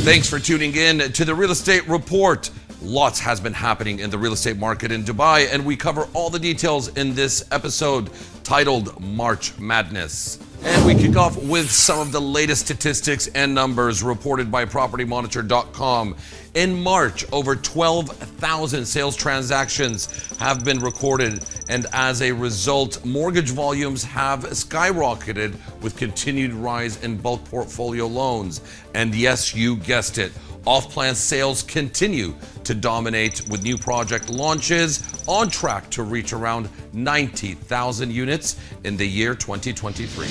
Thanks for tuning in to the Real Estate Report. Lots has been happening in the real estate market in Dubai, and we cover all the details in this episode titled March Madness. And we kick off with some of the latest statistics and numbers reported by PropertyMonitor.com. In March, over 12,000 sales transactions have been recorded, and as a result, mortgage volumes have skyrocketed with continued rise in bulk portfolio loans. And yes, you guessed it, off-plan sales continue to dominate, with new project launches on track to reach around 90,000 units in the year 2023.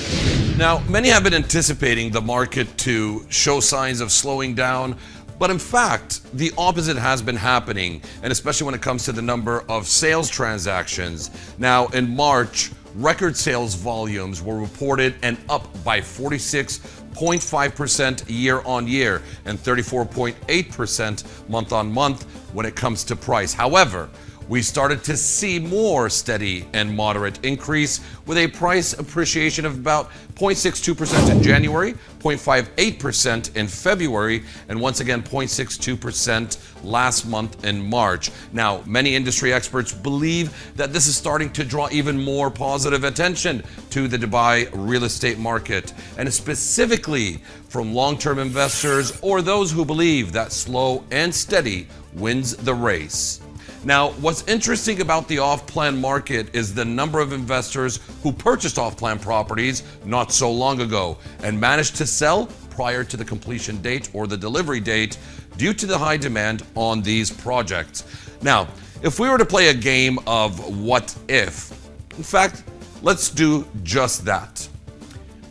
Now, many have been anticipating the market to show signs of slowing down, but in fact, the opposite has been happening, and especially when it comes to the number of sales transactions. Now, in March, record sales volumes were reported and up by 46.5% year on year and 34.8% month on month when it comes to price. However, we started to see more steady and moderate increase, with a price appreciation of about 0.62% in January, 0.58% in February, and once again 0.62% last month in March. Now, many industry experts believe that this is starting to draw even more positive attention to the Dubai real estate market, and specifically from long-term investors or those who believe that slow and steady wins the race. Now, what's interesting about the off-plan market is the number of investors who purchased off-plan properties not so long ago and managed to sell prior to the completion date or the delivery date due to the high demand on these projects. Now, if we were to play a game of what if, in fact, let's do just that.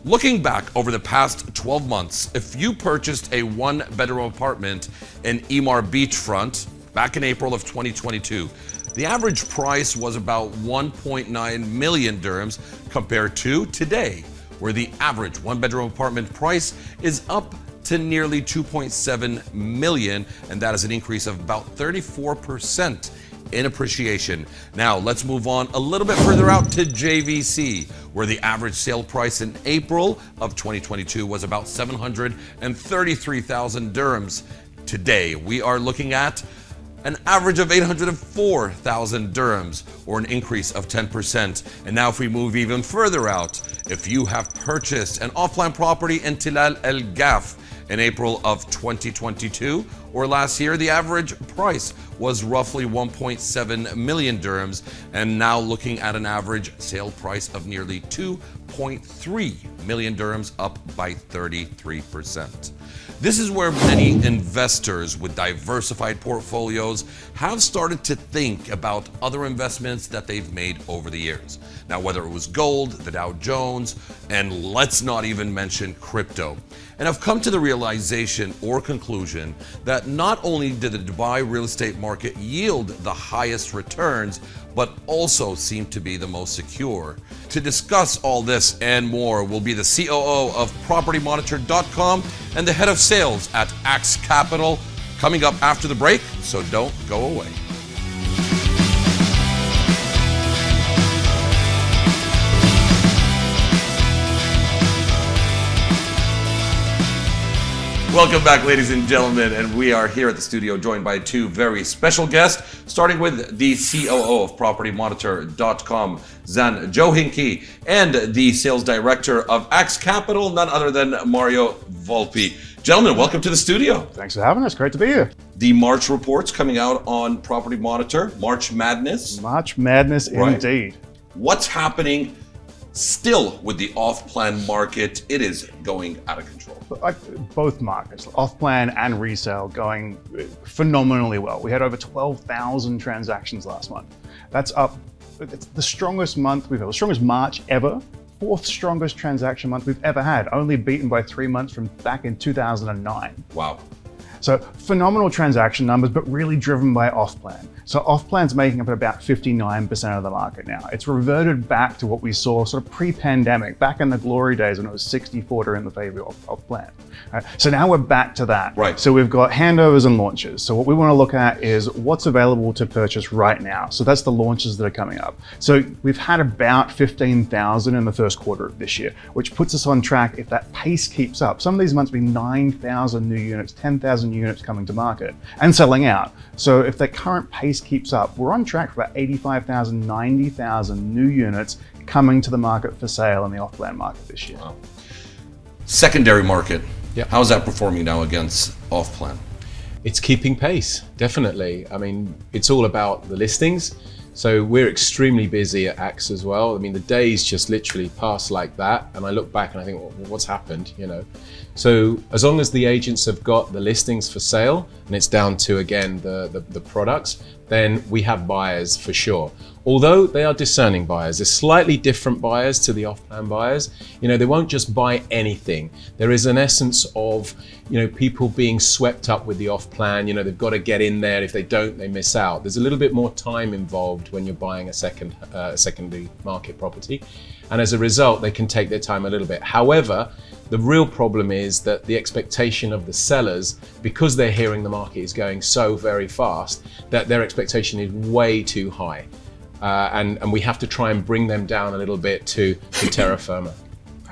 Looking back over the past 12 months, if you purchased a one-bedroom apartment in Emaar Beachfront back in April of 2022, the average price was about 1.9 million dirhams compared to today, where the average one-bedroom apartment price is up to nearly 2.7 million, and that is an increase of about 34% in appreciation. Now, let's move on a little bit further out to JVC, where the average sale price in April of 2022 was about 733,000 dirhams. Today, we are looking at an average of 804,000 dirhams, or an increase of 10%. And now if we move even further out, if you have purchased an off-plan property in Tilal El Gaf in April of 2022 or last year, the average price was roughly 1.7 million dirhams, and now looking at an average sale price of nearly 2.3 million dirhams, up by 33%. This is where many investors with diversified portfolios have started to think about other investments that they've made over the years. Now, whether it was gold, the Dow Jones, and let's not even mention crypto. And I've come to the realization or conclusion that not only did the Dubai real estate market yield the highest returns, but also seem to be the most secure. To discuss all this and more will be the COO of PropertyMonitor.com and the head of sales at Axe Capital, coming up after the break, so don't go away. Welcome back, ladies and gentlemen, and we are here at the studio joined by two very special guests, starting with the COO of PropertyMonitor.com, Zan Johinki, and the sales director of Axe Capital, none other than Mario Volpi. Gentlemen, welcome to the studio. Thanks for having us. Great to be here. The March reports coming out on Property Monitor, March Madness. March Madness, right? Indeed. What's happening still with the off-plan market? It is going out of control. Both markets, off-plan and resale, going phenomenally well. We had over 12,000 transactions last month. That's up. It's the strongest month we've had, the strongest March ever. Fourth strongest transaction month we've ever had, only beaten by 3 months from back in 2009. Wow. So phenomenal transaction numbers, but really driven by off-plan. So off-plan's making up about 59% of the market now. It's reverted back to what we saw sort of pre-pandemic, back in the glory days when it was 60-40 in the favor of off-plan. Right? So now we're back to that. Right. So we've got handovers and launches. So what we want to look at is what's available to purchase right now. So that's the launches that are coming up. So we've had about 15,000 in the first quarter of this year, which puts us on track if that pace keeps up. Some of these months will be 9,000 new units, 10,000 units coming to market and selling out. So if that current pace keeps up, we're on track for about 85,000, 90,000 new units coming to the market for sale in the off-plan market this year. Wow. Secondary market, Yep. how's that performing now against off-plan? It's keeping pace, definitely. I mean, it's all about the listings. So we're extremely busy at Axe as well. I mean, the days just literally pass like that. And I look back and I think, well, what's happened, you know? So as long as the agents have got the listings for sale, and it's down to, again, the products, then we have buyers for sure. Although they are discerning buyers, they're slightly different buyers to the off-plan buyers. You know, they won't just buy anything. There is an essence of, you know, people being swept up with the off-plan. You know, they've got to get in there. If they don't, they miss out. There's a little bit more time involved when you're buying a secondary market property. And as a result, they can take their time a little bit. However, the real problem is that the expectation of the sellers, because they're hearing the market is going so very fast, that their expectation is way too high. And we have to try and bring them down a little bit to terra firma.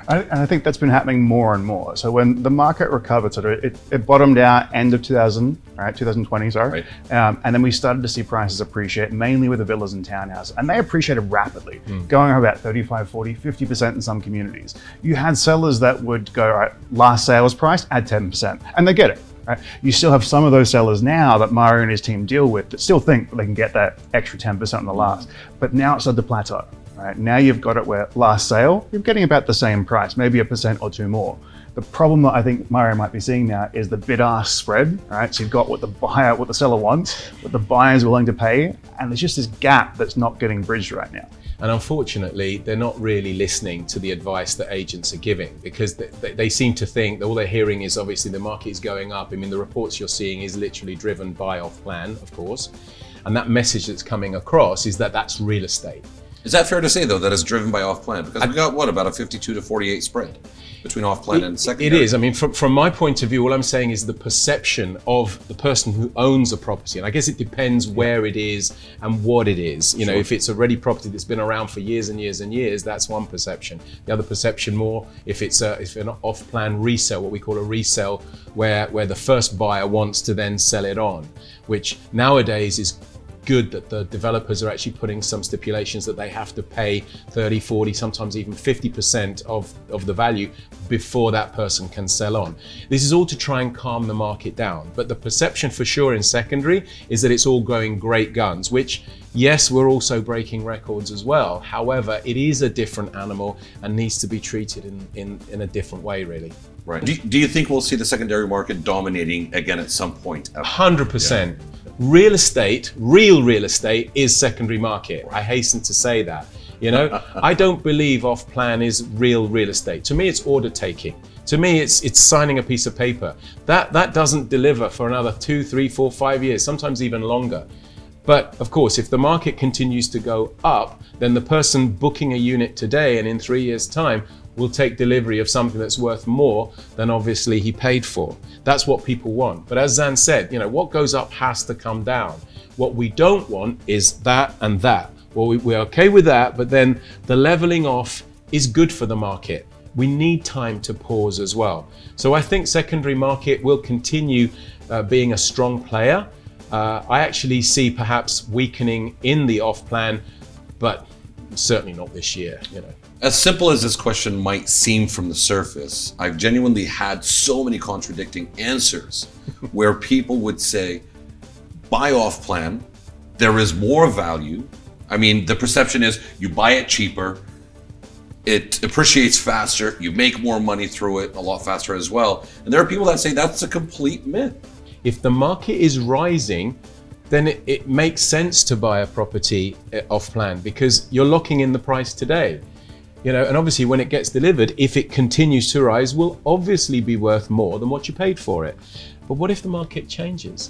And I think that's been happening more and more. So when the market recovered, sort of it bottomed out end of 2020, sorry. Right. And then we started to see prices appreciate, mainly with the villas and townhouses. And they appreciated rapidly, going up about 35, 40, 50% in some communities. You had sellers that would go, all right, last sales price, add 10%. And they get it. Right? You still have some of those sellers now that Mario and his team deal with that still think they can get that extra 10% on the last. But now it's at the plateau. Right? Now you've got it where last sale, you're getting about the same price, maybe 1% or 2% more. The problem that I think Mario might be seeing now is the bid-ask spread, right? So you've got what the seller wants, what the buyer is willing to pay, and there's just this gap that's not getting bridged right now. And unfortunately, they're not really listening to the advice that agents are giving, because they seem to think that all they're hearing is obviously the market is going up. I mean, the reports you're seeing is literally driven by off-plan, of course. And that message that's coming across is that that's real estate. Is that fair to say, though, that it's driven by off-plan? Because we got, what, about a 52 to 48 spread between off-plan and secondary? It is. I mean, from my point of view, all I'm saying is the perception of the person who owns a property. And I guess it depends where it is and what it is. You know, if it's a ready property that's been around for years and years and years, that's one perception. The other perception more, if it's an off-plan resale, what we call a resale, where the first buyer wants to then sell it on, which nowadays is good that the developers are actually putting some stipulations that they have to pay 30, 40, sometimes even 50% of the value before that person can sell on. This is all to try and calm the market down. But the perception for sure in secondary is that it's all going great guns, which, yes, we're also breaking records as well. However, it is a different animal and needs to be treated in a different way, really. Right. Do you think we'll see the secondary market dominating again at some point? 100%. Real estate, real real estate is secondary market. I hasten to say that. You know, I don't believe off-plan is real estate. To me, it's order taking. To me, it's signing a piece of paper. That doesn't deliver for another 2, 3, 4, 5 years, sometimes even longer. But of course, if the market continues to go up, then the person booking a unit today and in 3 years' time will take delivery of something that's worth more than obviously he paid for. That's what people want. But as Zan said, you know, what goes up has to come down. What we don't want is that and that. Well, we're okay with that, but then the leveling off is good for the market. We need time to pause as well. So I think secondary market will continue being a strong player. I actually see perhaps weakening in the off-plan, but certainly not this year, you know. As simple as this question might seem from the surface, I've genuinely had so many contradicting answers where people would say, buy off plan, there is more value. I mean, the perception is you buy it cheaper, it appreciates faster, you make more money through it a lot faster as well. And there are people that say that's a complete myth. If the market is rising, then it makes sense to buy a property off plan because you're locking in the price today. You know, and obviously when it gets delivered, if it continues to rise, will obviously be worth more than what you paid for it. But what if the market changes?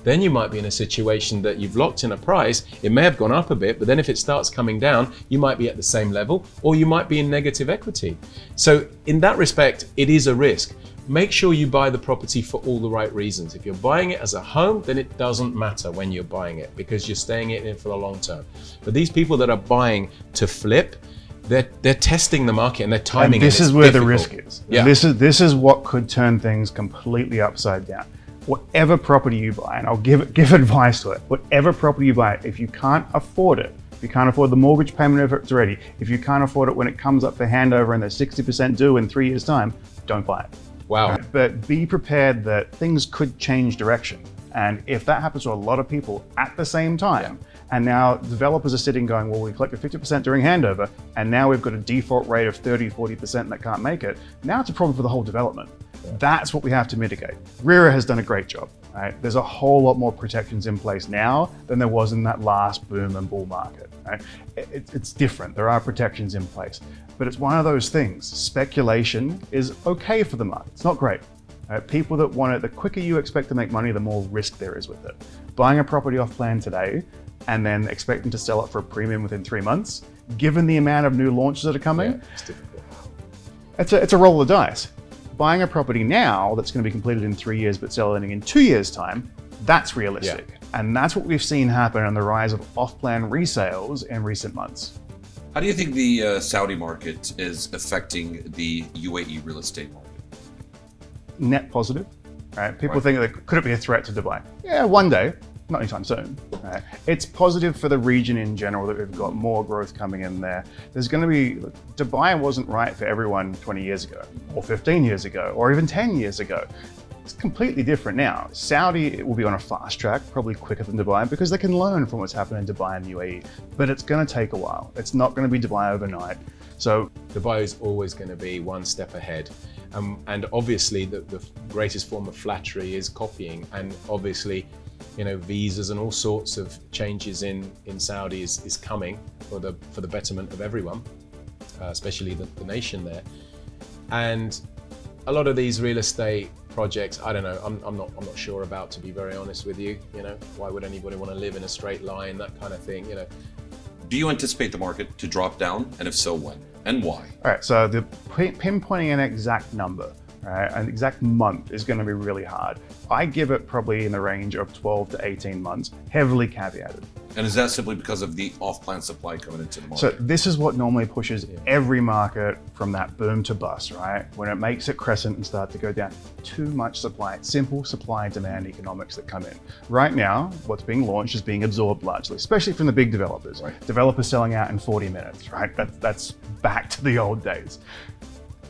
Then you might be in a situation that you've locked in a price, it may have gone up a bit, but then if it starts coming down, you might be at the same level, or you might be in negative equity. So in that respect, it is a risk. Make sure you buy the property for all the right reasons. If you're buying it as a home, then it doesn't matter when you're buying it because you're staying in it for the long term. But these people that are buying to flip, they're testing the market and they're timing. And this is where the risk is. Yeah. This is what could turn things completely upside down. Whatever property you buy, and I'll give advice to it, whatever property you buy, if you can't afford it, if you can't afford the mortgage payment if it's ready, if you can't afford it when it comes up for handover and they're 60% due in 3 years' time, don't buy it. Wow. But be prepared that things could change direction. And if that happens to a lot of people at the same time, and now developers are sitting going, well, we collected 50% during handover, and now we've got a default rate of 30, 40% that can't make it, now it's a problem for the whole development. That's what we have to mitigate. RERA has done a great job. Right? There's a whole lot more protections in place now than there was in that last boom and bull market. Right? It's different. There are protections in place, but it's one of those things. Speculation is okay for the market. It's not great. Right? People that want it, the quicker you expect to make money, the more risk there is with it. Buying a property off plan today and then expecting to sell it for a premium within 3 months, given the amount of new launches that are coming, It's difficult. it's a roll of the dice. Buying a property now that's going to be completed in 3 years but selling in 2 years' time, that's realistic. And that's what we've seen happen in the rise of off-plan resales in recent months. How do you think the Saudi market is affecting the UAE real estate market? Net positive, right? People think that could it be a threat to Dubai? Yeah, one day, not anytime soon. Right? It's positive for the region in general that we've got more growth coming in there. There's going to be, Dubai wasn't right for everyone 20 years ago, or 15 years ago, or even 10 years ago. It's completely different now. Saudi will be on a fast track, probably quicker than Dubai, because they can learn from what's happened in Dubai and the UAE. But it's going to take a while. It's not going to be Dubai overnight. So Dubai is always going to be one step ahead. And obviously the greatest form of flattery is copying. And obviously, you know, visas and all sorts of changes in Saudi is coming for the betterment of everyone, especially the nation there. And a lot of these real estate projects, I don't know, I'm not sure about, to be very honest with you. You know, why would anybody want to live in a straight line, that kind of thing, you know. Do you anticipate the market to drop down? And if so, when? And why? all right, so the pinpointing an exact number, right, an exact month is going to be really hard. I give it probably in the range of 12 to 18 months, heavily caveated. And is that simply because of the off-plan supply coming into the market? So this is what normally pushes every market from that boom to bust, right? When it makes it crescent and start to go down, too much supply, simple supply and demand economics that come in. Right now, what's being launched is being absorbed largely, especially from the big developers. Right. Developers selling out in 40 minutes, right? That's back to the old days.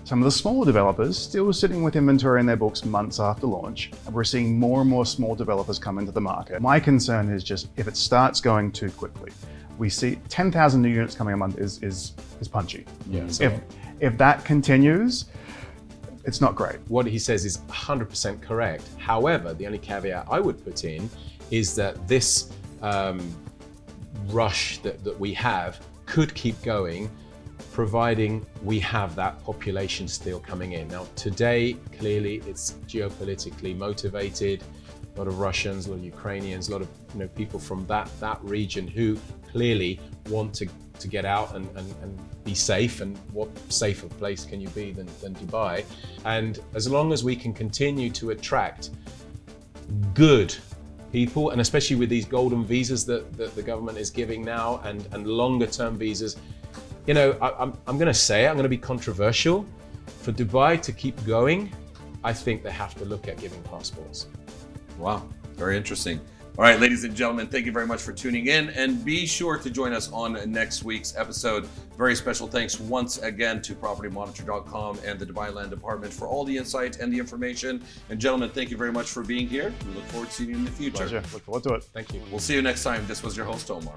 Some of the smaller developers still sitting with inventory in their books months after launch, and we're seeing more and more small developers come into the market. My concern is just if it starts going too quickly. We see 10,000 new units coming a month is punchy. Yeah. If that continues, it's not great. What he says is 100% correct. However, the only caveat I would put in is that this rush that we have could keep going, providing we have that population still coming in. Now, today, clearly, it's geopolitically motivated. A lot of Russians, a lot of Ukrainians, a lot of people from that region who clearly want to get out and be safe. And what safer place can you be than Dubai? And as long as we can continue to attract good people, and especially with these golden visas that the government is giving now, and longer term visas, you know, I'm going to say it, I'm going to be controversial. For Dubai to keep going, I think they have to look at giving passports. Wow, very interesting. All right, ladies and gentlemen, thank you very much for tuning in, and be sure to join us on next week's episode. Very special thanks once again to PropertyMonitor.com and the Dubai Land Department for all the insight and the information. And gentlemen, thank you very much for being here. We look forward to seeing you in the future. Pleasure. Look forward to it. Thank you. We'll see you next time. This was your host, Omar.